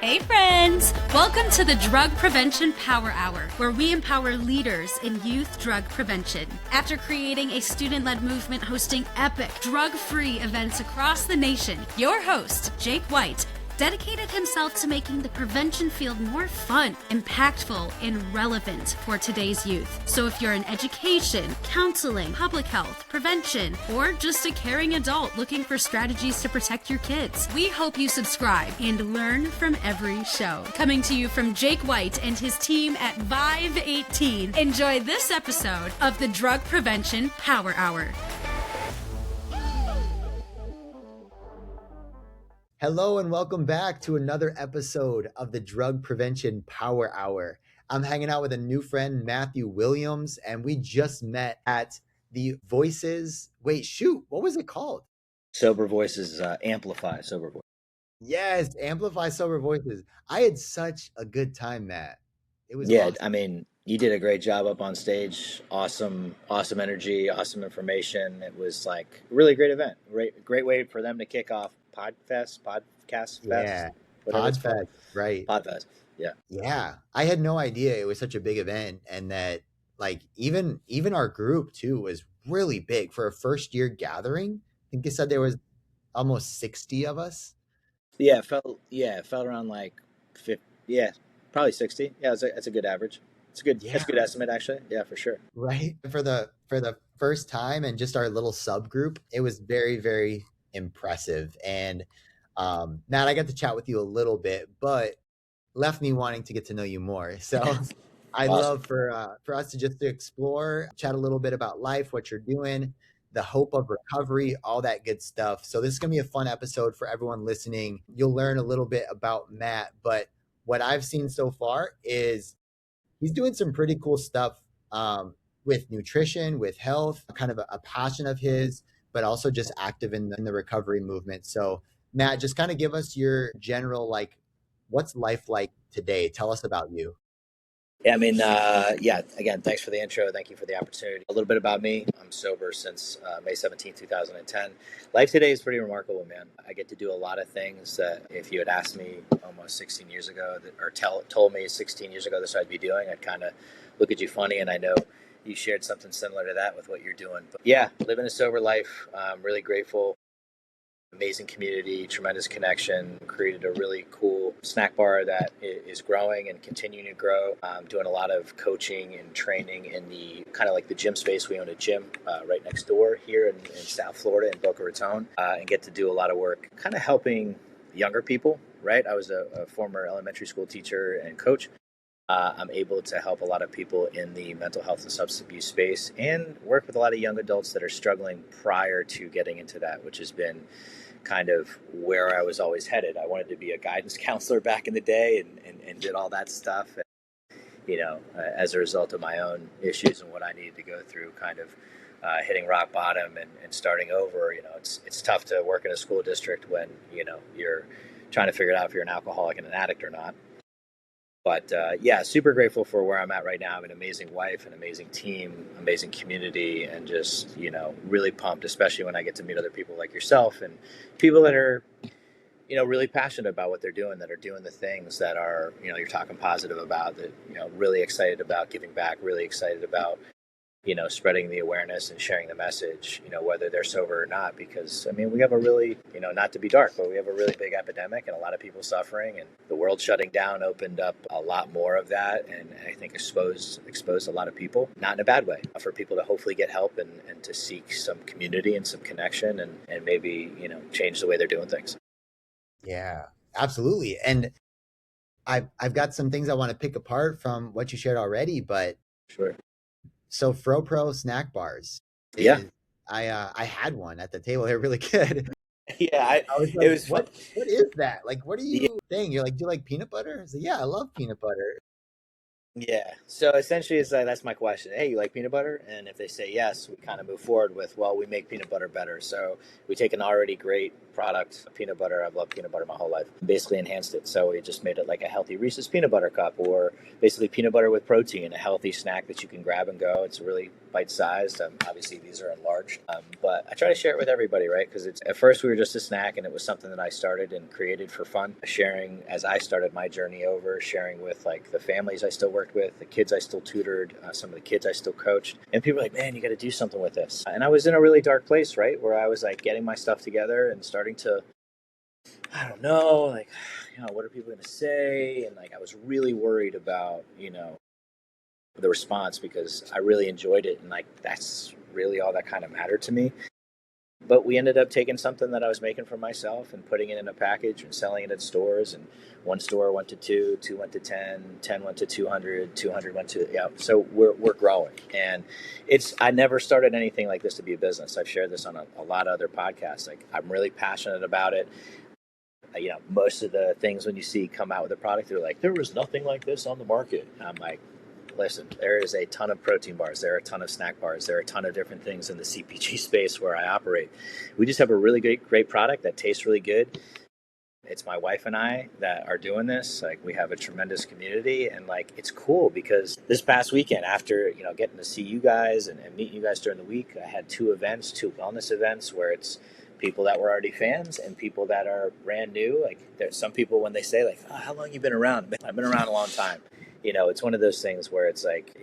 Hey friends! Welcome to the Drug Prevention Power Hour, where we empower leaders in youth drug prevention. After creating a student-led movement hosting epic drug-free events across the nation, your host, Jake White, dedicated himself to making the prevention field more fun, impactful, and relevant for today's youth. So if you're in education, counseling, public health, prevention, or just a caring adult looking for strategies to protect your kids, we hope you subscribe and learn from every show. Coming to you from Jake White and his team at Vive 18, enjoy this episode of the Drug Prevention Power Hour. Hello and welcome back to another episode of the Drug Prevention Power Hour. I'm hanging out with a new friend, Matthew Williams, and we just met at the Voices. What was it called? Sober Voices, Amplify Sober Voices. Yes, Amplify Sober Voices. I had such a good time, Matt. It was Yeah, awesome. I mean, you did a great job up on stage. Awesome energy, awesome information. It was like a really great event. Great way for them to kick off Podcast Fest. Yeah, Whatever it's Podfest, called. right. Podfest, yeah. Yeah, I had no idea it was such a big event, and that like even our group too was really big for a first year gathering. I think you said there was almost 60 of us. Yeah, it felt around like 50, probably 60. Yeah, it's a good average. It's a good estimate, actually. Yeah, for sure. Right. For the first time and just our little subgroup, it was very, very impressive. And Matt, I got to chat with you a little bit, but left me wanting to get to know you more. So I'd love for us to just explore, chat a little bit about life, what you're doing, the hope of recovery, all that good stuff. So this is going to be a fun episode for everyone listening. You'll learn a little bit about Matt, but what I've seen so far is he's doing some pretty cool stuff with nutrition, with health, kind of a passion of his, but also just active in the recovery movement. So Matt, just kind of give us your general, like, what's life like today? Tell us about you. Yeah, I mean, again, thanks for the intro. Thank you for the opportunity. A little bit about me. I'm sober since May 17, 2010. Life today is pretty remarkable, man. I get to do a lot of things that if you had asked me almost 16 years ago, told me 16 years ago this I'd be doing, I'd kind of look at you funny, and I know you shared something similar to that with what you're doing. But yeah, living a sober life. I'm really grateful. Amazing community, tremendous connection, created a really cool snack bar that is growing and continuing to grow. Doing a lot of coaching and training in the kind of like the gym space. We own a gym right next door here in South Florida in Boca Raton, and get to do a lot of work kind of helping younger people, right? I was a former elementary school teacher and coach. I'm able to help a lot of people in the mental health and substance abuse space and work with a lot of young adults that are struggling prior to getting into that, which has been kind of where I was always headed. I wanted to be a guidance counselor back in the day and did all that stuff. And, as a result of my own issues and what I needed to go through, kind of hitting rock bottom and starting over, it's tough to work in a school district when, you're trying to figure out if you're an alcoholic and an addict or not. But super grateful for where I'm at right now. I have an amazing wife, an amazing team, amazing community, and just, really pumped, especially when I get to meet other people like yourself and people that are, really passionate about what they're doing, that are doing the things that are, you're talking positive about, that, really excited about giving back, really excited about, spreading the awareness and sharing the message, whether they're sober or not, because, I mean, we have a really, not to be dark, but we have a really big epidemic and a lot of people suffering, and the world shutting down opened up a lot more of that. And I think exposed a lot of people, not in a bad way, for people to hopefully get help and to seek some community and some connection and maybe, change the way they're doing things. Yeah, absolutely. And I've got some things I want to pick apart from what you shared already, but Sure. So Fro Pro snack bars. Yeah. I had one at the table. They're really good. Yeah, I was like, it was what is that? Like, what are you saying? You're like, do you like peanut butter? I was like, yeah, I love peanut butter. Yeah. So essentially, it's like that's my question. Hey, you like peanut butter? And if they say yes, we kind of move forward with, well, we make peanut butter better. So we take an already great product, peanut butter. I've loved peanut butter my whole life. Basically enhanced it. So we just made it like a healthy Reese's peanut butter cup, or basically peanut butter with protein, a healthy snack that you can grab and go. It's really bite sized. Obviously, these are enlarged, but I try to share it with everybody, right? Because it's at first we were just a snack, and it was something that I started and created for fun, sharing as I started my journey over, sharing with like the families I still worked with, the kids I still tutored, some of the kids I still coached, and people were like, man, you got to do something with this. And I was in a really dark place, right, where I was like getting my stuff together and starting to, I don't know, like, what are people going to say? And like I was really worried about, the response, because I really enjoyed it, and like that's really all that kind of mattered to me. But we ended up taking something that I was making for myself and putting it in a package and selling it at stores. And one store went to two, two went to 10, 10 went to 200, 200 went to, yeah. So we're growing. And I never started anything like this to be a business. I've shared this on a lot of other podcasts. Like I'm really passionate about it. Most of the things when you see come out with a product, they're like, there was nothing like this on the market. And I'm like, listen, there is a ton of protein bars. There are a ton of snack bars. There are a ton of different things in the CPG space where I operate. We just have a really great product that tastes really good. It's my wife and I that are doing this. Like we have a tremendous community, and like it's cool because this past weekend, after getting to see you guys and meeting you guys during the week, I had two wellness events where it's people that were already fans and people that are brand new. Like there's some people when they say like, oh, how long you been around? I've been around a long time. It's one of those things where it's like,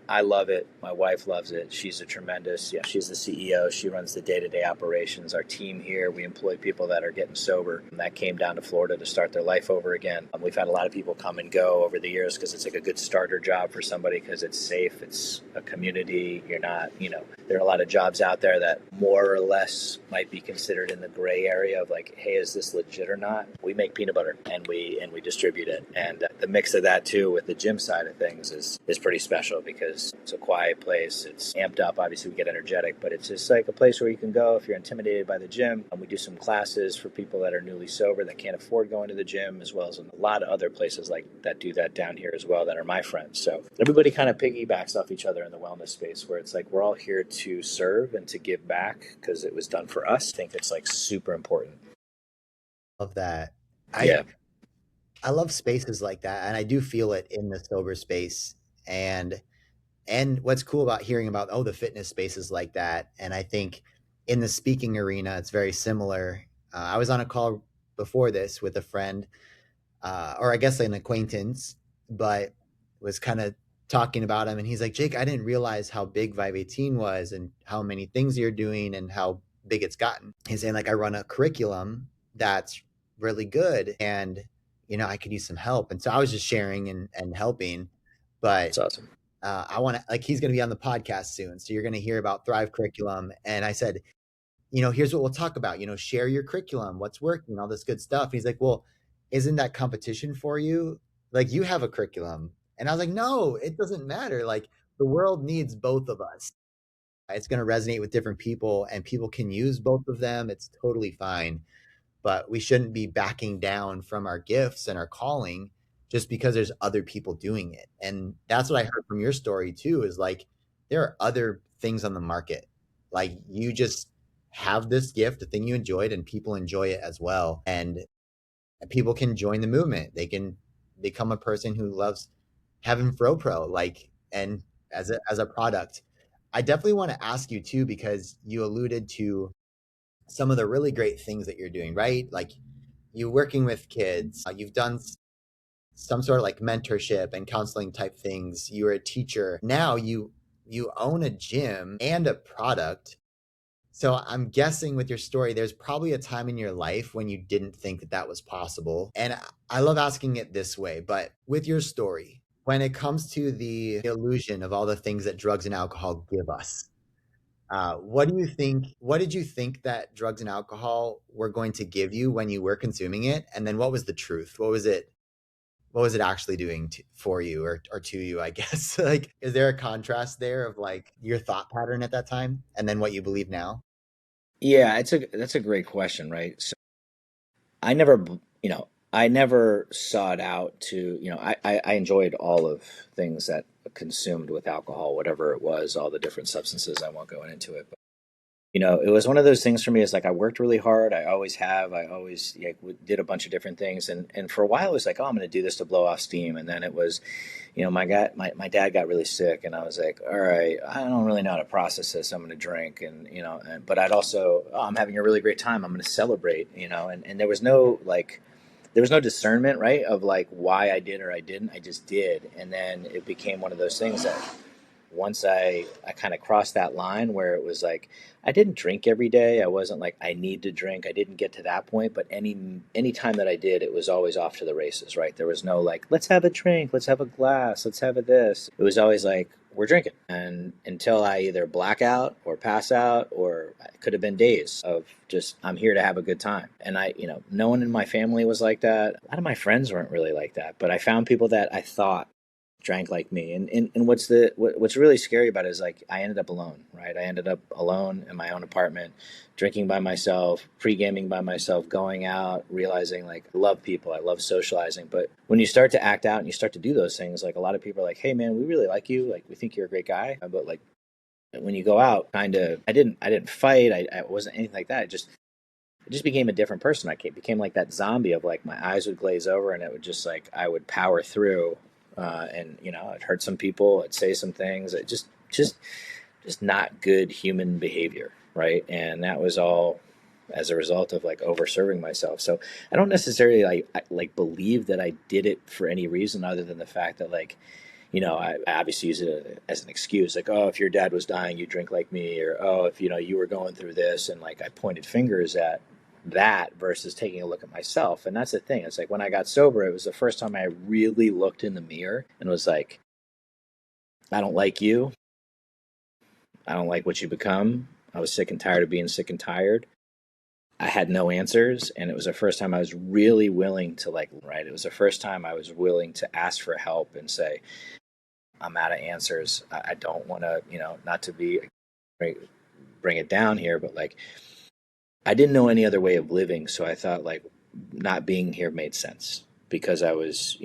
I love it. My wife loves it. She's she's the CEO. She runs the day-to-day operations. Our team here, we employ people that are getting sober. And that came down to Florida to start their life over again. We've had a lot of people come and go over the years because it's like a good starter job for somebody because it's safe. It's a community. You're not, there are a lot of jobs out there that more or less might be considered in the gray area of like, hey, is this legit or not? We make peanut butter and we distribute it. And the mix of that too with the gym side of things is pretty special because it's a quiet place. It's amped up. Obviously, we get energetic, but it's just like a place where you can go if you're intimidated by the gym. And we do some classes for people that are newly sober that can't afford going to the gym, as well as a lot of other places like that do that down here as well that are my friends. So everybody kind of piggybacks off each other in the wellness space where it's like we're all here to serve and to give back because it was done for us. I think it's like super important. Love that. Yeah. I love spaces like that, and I do feel it in the sober space. And what's cool about hearing about the fitness spaces like that, and I think in the speaking arena, it's very similar. I was on a call before this with a friend, or I guess an acquaintance, but was kind of talking about him, and he's like, Jake, I didn't realize how big Vive 18 was and how many things you're doing and how big it's gotten. He's saying like I run a curriculum that's really good, and I could use some help. And so I was just sharing and helping, but That's awesome. I want to, like, he's going to be on the podcast soon, so you're going to hear about Thrive Curriculum. And I said, here's what we'll talk about. Share your curriculum, what's working, all this good stuff. And he's like, well, isn't that competition for you? Like, you have a curriculum. And I was like, no, it doesn't matter. Like, the world needs both of us. It's going to resonate with different people, and people can use both of them. It's totally fine. But we shouldn't be backing down from our gifts and our calling just because there's other people doing it. And that's what I heard from your story too, is like there are other things on the market. Like you just have this gift, the thing you enjoyed, and people enjoy it as well. And people can join the movement. They can become a person who loves having Fro Pro, like, and as a product. I definitely want to ask you too, because you alluded to some of the really great things that you're doing, right? Like you working with kids, you've done some sort of like mentorship and counseling type things. You're a teacher. Now you own a gym and a product. So I'm guessing with your story, there's probably a time in your life when you didn't think that that was possible. And I love asking it this way, but with your story, when it comes to the illusion of all the things that drugs and alcohol give us, what do you think? What did you think that drugs and alcohol were going to give you when you were consuming it? And then what was the truth? What was it? What was it actually doing for you or to you, I guess? Like, is there a contrast there of like your thought pattern at that time and then what you believe now? Yeah, that's a great question, right? So I never, I never sought out to, I enjoyed all of things that consumed with alcohol, whatever it was, all the different substances. I won't go into it. It was one of those things for me. It's like I worked really hard. I always have. I always did a bunch of different things, and for a while it was like, oh, I'm going to do this to blow off steam. And then it was, my dad got really sick, and I was like, all right, I don't really know how to process this. I'm going to drink, but I'd also, oh, I'm having a really great time. I'm going to celebrate, and there was no discernment, right, of like why I did or I didn't. I just did, and then it became one of those things that once I kind of crossed that line where it was like I didn't drink every day. I wasn't like I need to drink. I didn't get to that point, but any time that I did, it was always off to the races, right? There was no like let's have a drink, let's have a glass, let's have a this. It was always like we're drinking, and until I either black out or pass out, or it could have been days of just I'm here to have a good time. And no one in my family was like that. A lot of my friends weren't really like that, but I found people that I thought drank like me. And what's really scary about it is like I ended up alone, right? I ended up alone in my own apartment, drinking by myself, pre-gaming by myself, going out, realizing like I love people, I love socializing. But when you start to act out and you start to do those things, like a lot of people are like, hey man, we really like you, like we think you're a great guy. But like when you go out, kind of I didn't fight, I wasn't anything like that. It just became a different person. I became like that zombie of like my eyes would glaze over and it would just like I would power through. And I'd hurt some people. I'd say some things. Just not good human behavior, right? And that was all as a result of like over-serving myself. So I don't necessarily like believe that I did it for any reason other than the fact that like I obviously use it as an excuse, like, oh, if your dad was dying, you drink like me, or oh, if you were going through this, and like I pointed fingers at that versus taking a look at myself. And that's the thing. It's like when I got sober, it was the first time I really looked in the mirror and was like, I don't like you. I don't like what you become. I was sick and tired of being sick and tired. I had no answers. And it was the first time I was really willing to like, right. It was the first time I was willing to ask for help and say, I'm out of answers. I don't want to, not to be, bring it down here, but like, I didn't know any other way of living, so I thought like not being here made sense because I was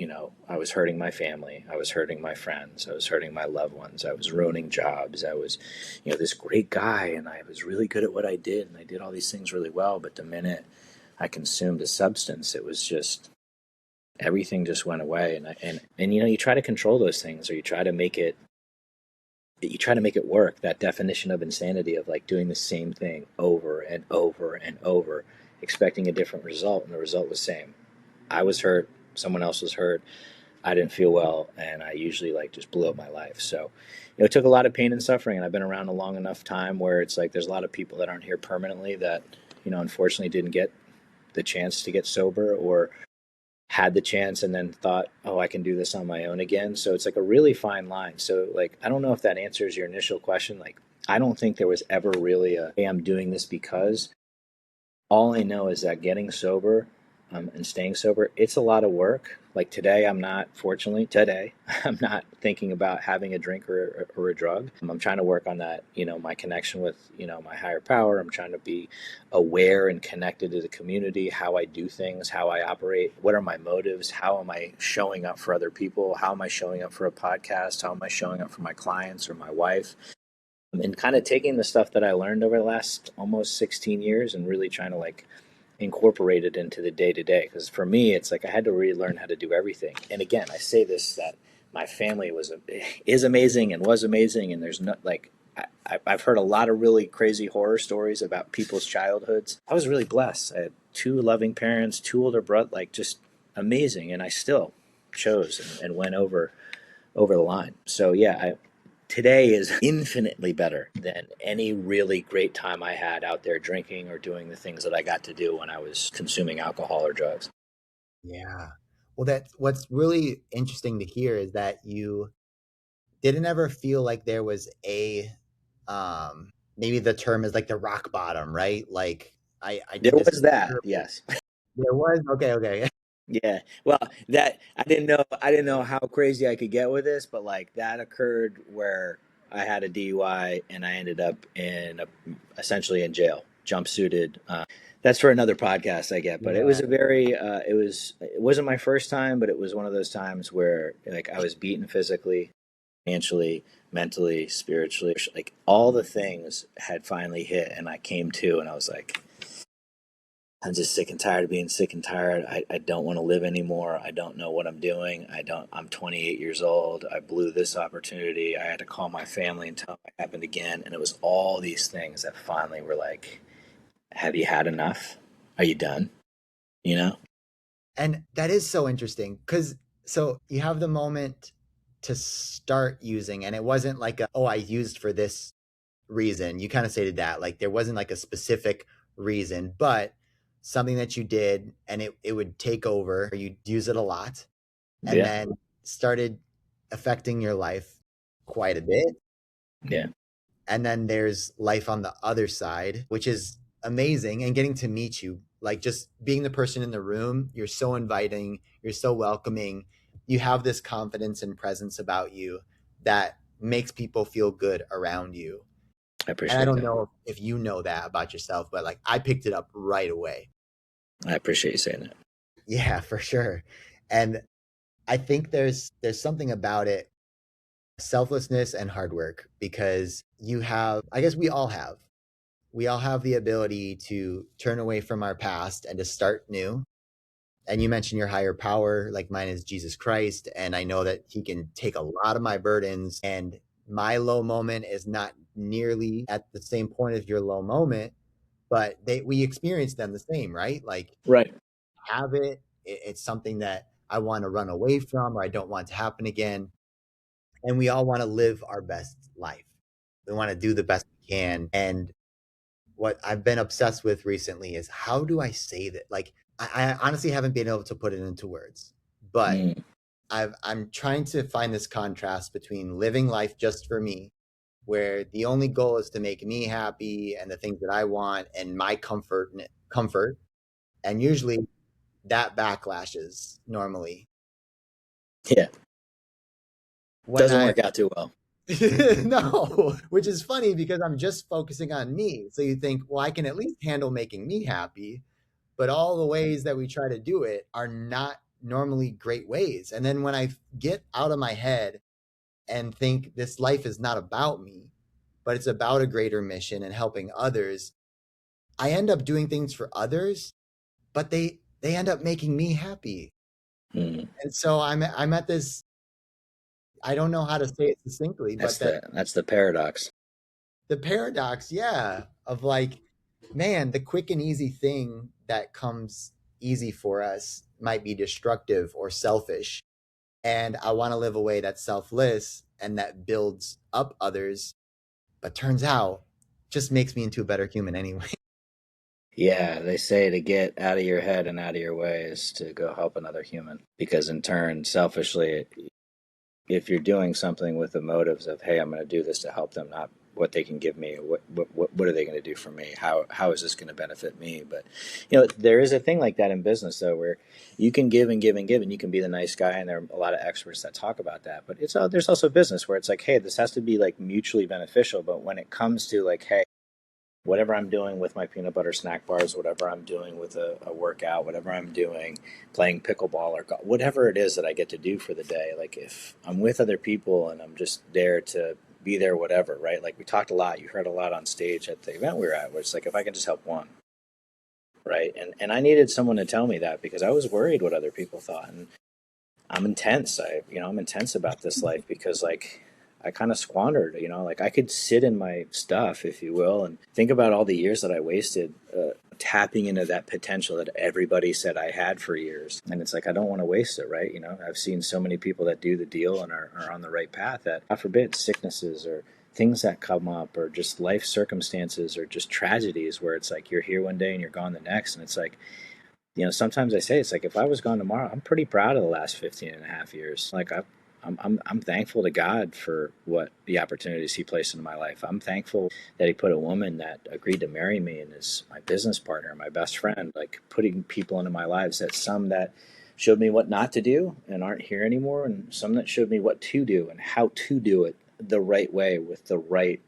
hurting my family, I was hurting my friends, I was hurting my loved ones, I was ruining jobs, I was, this great guy, and I was really good at what I did, and I did all these things really well, but the minute I consumed a substance, it was just everything just went away, and you try to control those things, or you try to make it work. That definition of insanity of like doing the same thing over and over and over, expecting a different result, and the result was the same. I was hurt, someone else was hurt, I didn't feel well, and I usually like just blew up my life. So it took a lot of pain and suffering, and I've been around a long enough time where it's like there's a lot of people that aren't here permanently that unfortunately didn't get the chance to get sober, or had the chance and then thought, oh, I can do this on my own again. So it's like a really fine line. So like, I don't know if that answers your initial question. Like, I don't think there was ever really hey, I'm doing this because. All I know is that getting sober and staying sober, it's a lot of work. Like today, today, I'm not thinking about having a drink or a drug. I'm trying to work on that, my connection with, my higher power. I'm trying to be aware and connected to the community, how I do things, how I operate, what are my motives, how am I showing up for other people, how am I showing up for a podcast, how am I showing up for my clients or my wife. And kind of taking the stuff that I learned over the last almost 16 years and really trying to like incorporate it into the day to day. Because for me, it's like I had to really learn how to do everything. And again, I say this that my family is amazing and was amazing. And there's not like I've heard a lot of really crazy horror stories about people's childhoods. I was really blessed. I had two loving parents, two older brothers, like just amazing. And I still chose and went over the line. So yeah, today is infinitely better than any really great time I had out there drinking or doing the things that I got to do when I was consuming alcohol or drugs. Yeah. Well, that's what's really interesting to hear is that you didn't ever feel like there was maybe the term is like the rock bottom, right? Like I There did this was that, terrible. yes. There was okay. Yeah. Well, that I didn't know how crazy I could get with this, but like that occurred where I had a DUI and I ended up essentially in jail, jumpsuited. That's for another podcast, I get. But it was Yeah. a very, it wasn't my first time, but it was one of those times where like I was beaten physically, financially, mentally, spiritually, like all the things had finally hit, and I came to, and I was like, I'm just sick and tired of being sick and tired. I don't want to live anymore. I don't know what I'm doing. I'm 28 years old. I blew this opportunity. I had to call my family and tell them it happened again. And it was all these things that finally were like, have you had enough? Are you done? You know? And that is so interesting because so you have the moment to start using, and it wasn't like, oh, I used for this reason. You kind of stated that, like, there wasn't like a specific reason, but something that you did and it would take over, you'd use it a lot, and Yeah. then started affecting your life quite a bit. Yeah. And then there's life on the other side, which is amazing. And getting to meet you, like just being the person in the room, you're so inviting, you're so welcoming. You have this confidence and presence about you that makes people feel good around you. I And I appreciate don't that. know if you know that about yourself, but like I picked it up right away. I appreciate you saying that. Yeah, for sure. And I think there's something about it, selflessness and hard work, because you have, I guess we all have the ability to turn away from our past and to start new. And you mentioned your higher power, like mine is Jesus Christ. And I know that he can take a lot of my burdens, and my low moment is not nearly at the same point as your low moment, but we experience them the same, right? Like Right. have it's something that I want to run away from or I don't want to happen again. And we all want to live our best life. We want to do the best we can. And what I've been obsessed with recently is how do I say that? Like, I honestly haven't been able to put it into words, but Mm. I'm trying to find this contrast between living life just for me, where the only goal is to make me happy and the things that I want and my comfort. And usually that backlashes normally Yeah. when Doesn't I work out too well. no, which is funny because I'm just focusing on me. So you think, well, I can at least handle making me happy, but all the ways that we try to do it are not normally great ways. And then when I get out of my head and think this life is not about me, but it's about a greater mission and helping others, I end up doing things for others, but they end up making me happy. Mm. And so I'm at this, I don't know how to say it succinctly, but That's the paradox. the paradox, yeah, of like, man, the quick and easy thing that comes easy for us might be destructive or selfish. And I want to live a way that's selfless and that builds up others, but turns out just makes me into a better human anyway. Yeah, they say to get out of your head and out of your way is to go help another human. Because in turn, selfishly, if you're doing something with the motives of, hey, I'm going to do this to help them, not what they can give me, what are they going to do for me? How is this going to benefit me? But there is a thing like that in business though, where you can give and give and give, and you can be the nice guy, and there are a lot of experts that talk about that. But there's also business where it's like, hey, this has to be like mutually beneficial. But when it comes to like, hey, whatever I'm doing with my peanut butter snack bars, whatever I'm doing with a workout, whatever I'm doing, playing pickleball or whatever it is that I get to do for the day, like if I'm with other people and I'm just there to be there, whatever, right? Like we talked a lot, you heard a lot on stage at the event we were at, where it's like, if I can just help one, right? And I needed someone to tell me that because I was worried what other people thought. And I'm intense. I'm intense about this life because like I kind of squandered, like I could sit in my stuff, if you will, and think about all the years that I wasted tapping into that potential that everybody said I had for years. And it's like, I don't want to waste it, right? I've seen so many people that do the deal and are on the right path that, God forbid, sicknesses or things that come up or just life circumstances or just tragedies where it's like you're here one day and you're gone the next. And it's like, sometimes I say, it's like, if I was gone tomorrow, I'm pretty proud of the last 15 and a half years. Like I'm thankful to God for what the opportunities he placed in my life. I'm thankful that he put a woman that agreed to marry me and is my business partner, my best friend, like putting people into my lives, that some that showed me what not to do and aren't here anymore, and some that showed me what to do and how to do it the right way with the right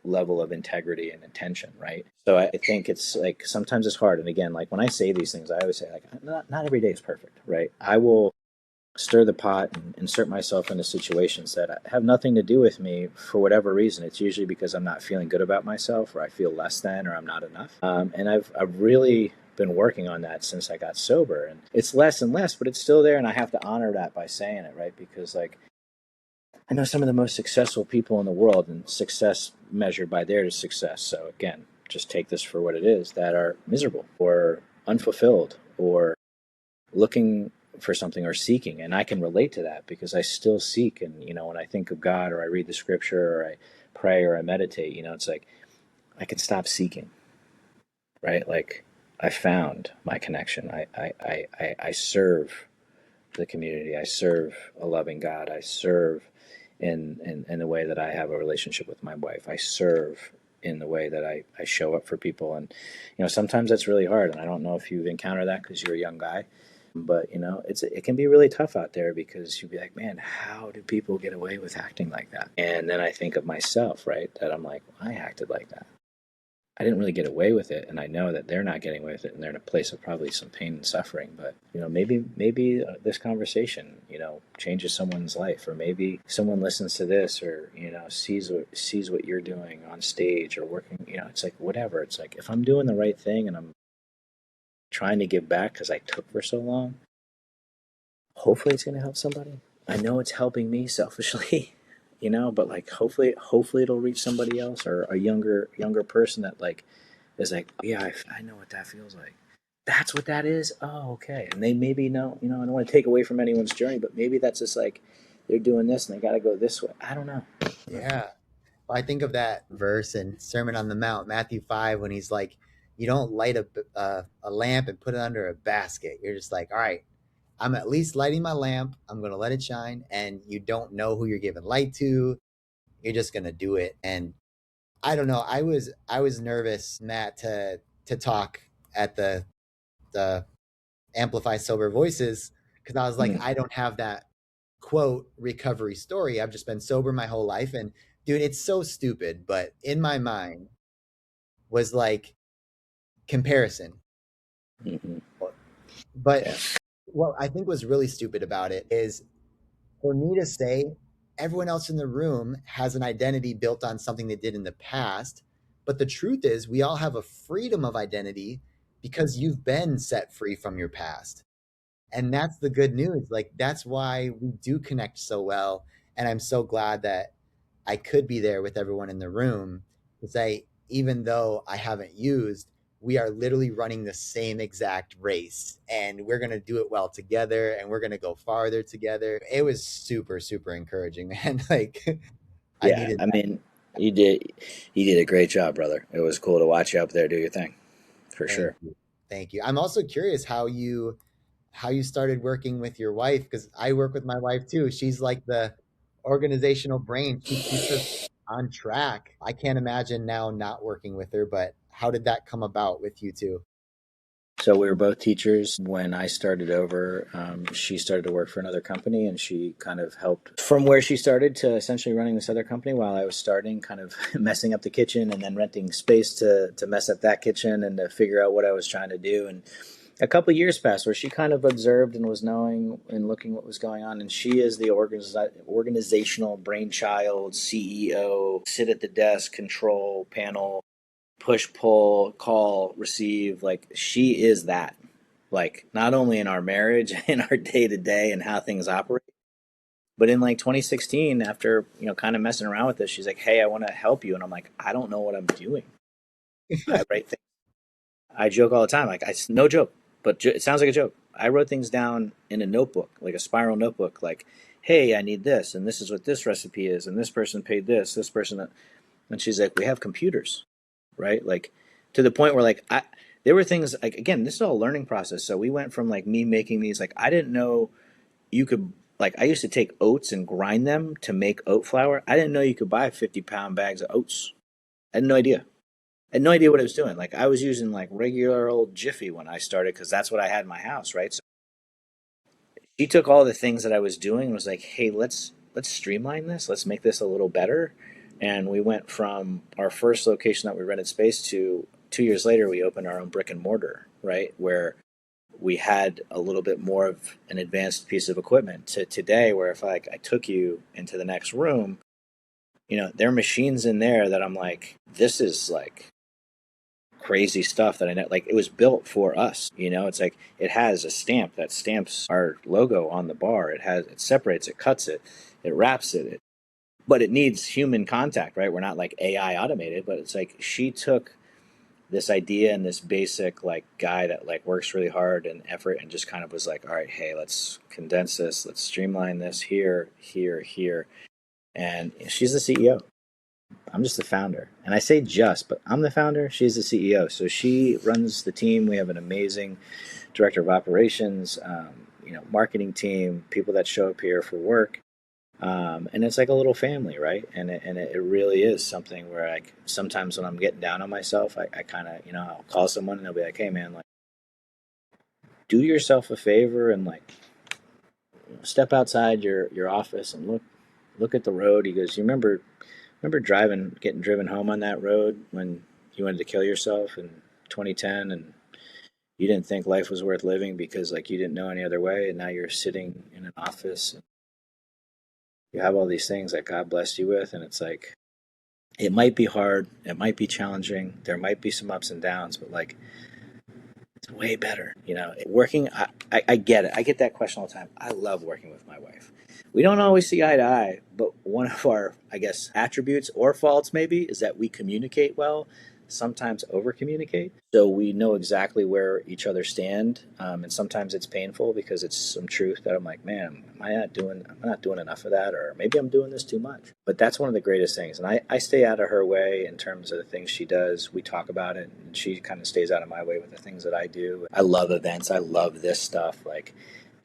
level of integrity and intention, right? So I think it's like sometimes it's hard. And again, like when I say these things, I always say like not every day is perfect, right? I will stir the pot and insert myself into situations that have nothing to do with me for whatever reason. It's usually because I'm not feeling good about myself, or I feel less than, or I'm not enough. And I've really been working on that since I got sober, and it's less and less, but it's still there, and I have to honor that by saying it, right? Because like I know some of the most successful people in the world, and success measured by their success. So again, just take this for what it is, that are miserable or unfulfilled or looking for something or seeking. And I can relate to that because I still seek. And, when I think of God, or I read the scripture, or I pray, or I meditate, it's like I can stop seeking, right? Like I found my connection. I serve the community. I serve a loving God. I serve in the way that I have a relationship with my wife. I serve in the way that I show up for people. And, sometimes that's really hard. And I don't know if you've encountered that because you're a young guy. But it can be really tough out there because you'd be like, man, how do people get away with acting like that? And then I think of myself, right? That I'm like, I acted like that. I didn't really get away with it, and I know that they're not getting away with it, and they're in a place of probably some pain and suffering. But maybe this conversation, changes someone's life, or maybe someone listens to this, or sees what you're doing on stage or working. It's like whatever. It's like if I'm doing the right thing and I'm trying to give back because I took for so long, hopefully it's going to help somebody. I know it's helping me selfishly, but like hopefully it'll reach somebody else, or a younger person that like is like, yeah, I know what that feels like. That's what that is. Oh, okay. And they maybe know, I don't want to take away from anyone's journey, but maybe that's just like they're doing this and they got to go this way. I don't know. Yeah. Well, I think of that verse in Sermon on the Mount, Matthew 5, when he's like, you don't light a lamp and put it under a basket. You're just like, all right, I'm at least lighting my lamp. I'm going to let it shine. And you don't know who you're giving light to. You're just going to do it. And I don't know. I was nervous, Matt, to talk at the Amplify Sober Voices, because I was like, I don't have that quote recovery story. I've just been sober my whole life. And dude, it's so stupid, but in my mind was like comparison. Mm-hmm. But Yeah. what I think was really stupid about it is for me to say everyone else in the room has an identity built on something they did in the past. But the truth is, we all have a freedom of identity because you've been set free from your past. And that's the good news. Like, that's why we do connect so well. And I'm so glad that I could be there with everyone in the room to say, even though I haven't used, we are literally running the same exact race and we're going to do it well together and we're going to go farther together. It was super, super encouraging, man. Like, I Yeah. needed I that. mean, you did a great job, brother. It was cool to watch you up there do your thing, for Thank sure. you. Thank you. I'm also curious how you started working with your wife, because I work with my wife too. She's like the organizational brain. She keeps us on track. I can't imagine now not working with her, but how did that come about with you two? So we were both teachers. When I started over, she started to work for another company, and she kind of helped from where she started to essentially running this other company while I was starting, kind of messing up the kitchen and then renting space to mess up that kitchen and to figure out what I was trying to do. And a couple of years passed where she kind of observed and was knowing and looking what was going on. And she is the organizational brainchild, CEO, sit at the desk, control panel, push, pull, call, receive. Like she is that. Like not only in our marriage, in our day to day and how things operate, but in like 2016, after kind of messing around with this, she's like, "Hey, I want to help you," and I'm like, "I don't know what I'm doing. I write things. I joke all the time. Like no joke, but it sounds like a joke. I wrote things down in a notebook, like a spiral notebook, like, "Hey, I need this, and this is what this recipe is, and this person paid this person that." And she's like, "We have computers, right?" Like to the point where like there were things like again, this is all a learning process. So we went from like me making these like I didn't know you could like I used to take oats and grind them to make oat flour. I didn't know you could buy 50-pound bags of oats. I had no idea. I had no idea what I was doing. Like I was using like regular old Jiffy when I started because that's what I had in my house, right? So she took all the things that I was doing and was like, "Hey, let's streamline this. Let's make this a little better." And we went from our first location that we rented space to 2 years later, we opened our own brick and mortar, right? Where we had a little bit more of an advanced piece of equipment to today, where if I took you into the next room, there are machines in there that I'm like, this is like crazy stuff that I know. Like, it was built for us. It's like it has a stamp that stamps our logo on the bar. It separates, it cuts it, it wraps it, but it needs human contact, right? We're not like AI automated, but it's like she took this idea and this basic like guy that like works really hard and effort and just kind of was like, all right, hey, let's condense this, let's streamline this here, here, here. And she's the CEO. I'm just the founder. And I say just, but I'm the founder. She's the CEO. So she runs the team. We have an amazing director of operations, marketing team, people that show up here for work. And it's like a little family, right? And it really is something where like sometimes when I'm getting down on myself, I kind of, I'll call someone and they'll be like, hey man, like do yourself a favor and like step outside your office and look at the road. He goes, you remember getting driven home on that road when you wanted to kill yourself in 2010 and you didn't think life was worth living because like you didn't know any other way, and now you're sitting in an office and you have all these things that God blessed you with, and it's like it might be hard, it might be challenging, there might be some ups and downs, but like it's way better, working. I get it. I get that question all the time. I love working with my wife. We don't always see eye to eye, but one of our, I guess, attributes or faults maybe is that we communicate well, sometimes over communicate. So we know exactly where each other stand. And sometimes it's painful because it's some truth that I'm like, man, I'm not doing enough of that, or maybe I'm doing this too much. But that's one of the greatest things. And I stay out of her way in terms of the things she does. We talk about it and she kind of stays out of my way with the things that I do. I love events. I love this stuff. Like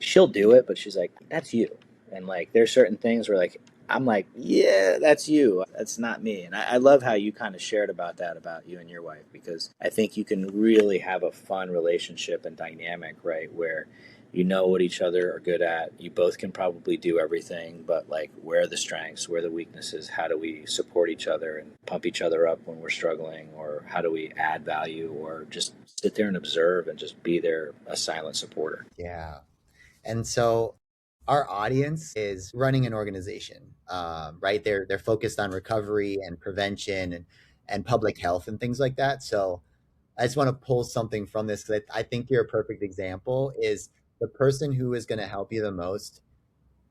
she'll do it, but she's like, that's you. And like, there's certain things where like, I'm like, yeah, that's you. That's not me. And I love how you kind of shared about that, about you and your wife, because I think you can really have a fun relationship and dynamic, right? Where you know what each other are good at. You both can probably do everything, but like, where are the strengths? Where are the weaknesses? How do we support each other and pump each other up when we're struggling? Or how do we add value, or just sit there and observe and just be there, a silent supporter? Yeah. And so our audience is running an organization, right? They're focused on recovery and prevention and public health and things like that. So I just want to pull something from this because I think you're a perfect example. Is the person who is going to help you the most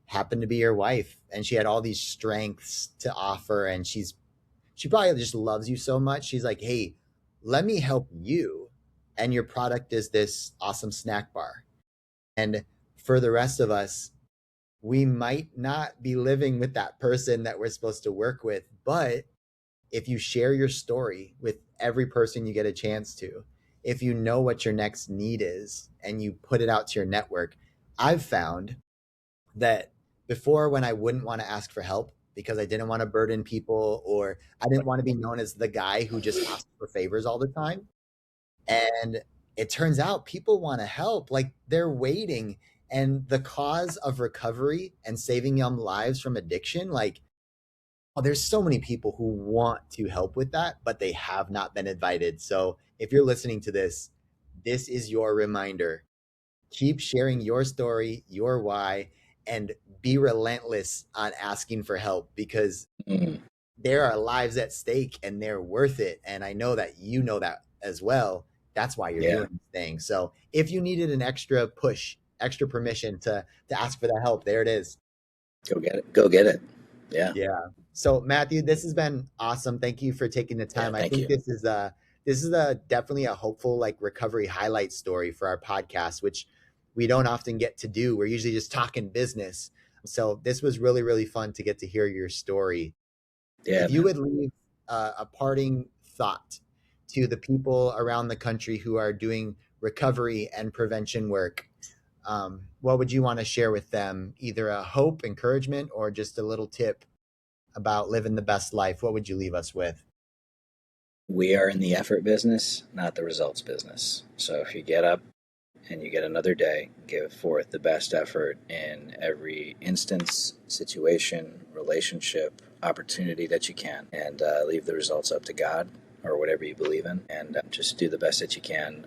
happened to be your wife, and she had all these strengths to offer, and she probably just loves you so much. She's like, hey, let me help you, and your product is this awesome snack bar. And for the rest of us, we might not be living with that person that we're supposed to work with. But if you share your story with every person you get a chance to, if you know what your next need is and you put it out to your network, I've found that before, when I wouldn't want to ask for help because I didn't want to burden people, or I didn't want to be known as the guy who just asked for favors all the time. And it turns out people want to help, like they're waiting. And the cause of recovery and saving young lives from addiction, like, oh, there's so many people who want to help with that, but they have not been invited. So if you're listening to this, this is your reminder. Keep sharing your story, your why, and be relentless on asking for help, because there are lives at stake and they're worth it. And I know that you know that as well. That's why you're doing this thing. So if you needed an extra push, extra permission to ask for that help, there it is. Go get it. Go get it. Yeah. Yeah. So Matthew, this has been awesome. Thank you for taking the time. I think this is definitely a hopeful like recovery highlight story for our podcast, which we don't often get to do. We're usually just talking business. So this was really, really fun to get to hear your story. Yeah, if you would leave a parting thought to the people around the country who are doing recovery and prevention work, what would you want to share with them? Either a hope, encouragement, or just a little tip about living the best life. What would you leave us with? We are in the effort business, not the results business. So if you get up and you get another day, give forth the best effort in every instance, situation, relationship, opportunity that you can, and leave the results up to God or whatever you believe in, and just do the best that you can,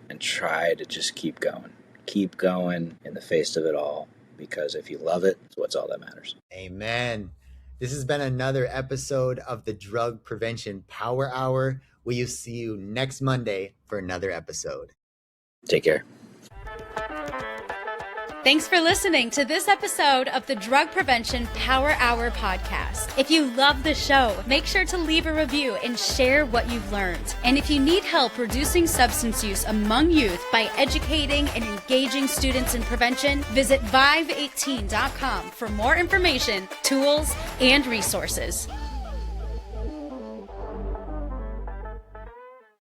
and try to just keep going. Keep going in the face of it all, because if you love it, it's what's all that matters. Amen. This has been another episode of the Drug Prevention Power Hour. We will see you next Monday for another episode. Take care. Thanks for listening to this episode of the Drug Prevention Power Hour podcast. If you love the show, make sure to leave a review and share what you've learned. And if you need help reducing substance use among youth by educating and engaging students in prevention, visit vive18.com for more information, tools, and resources.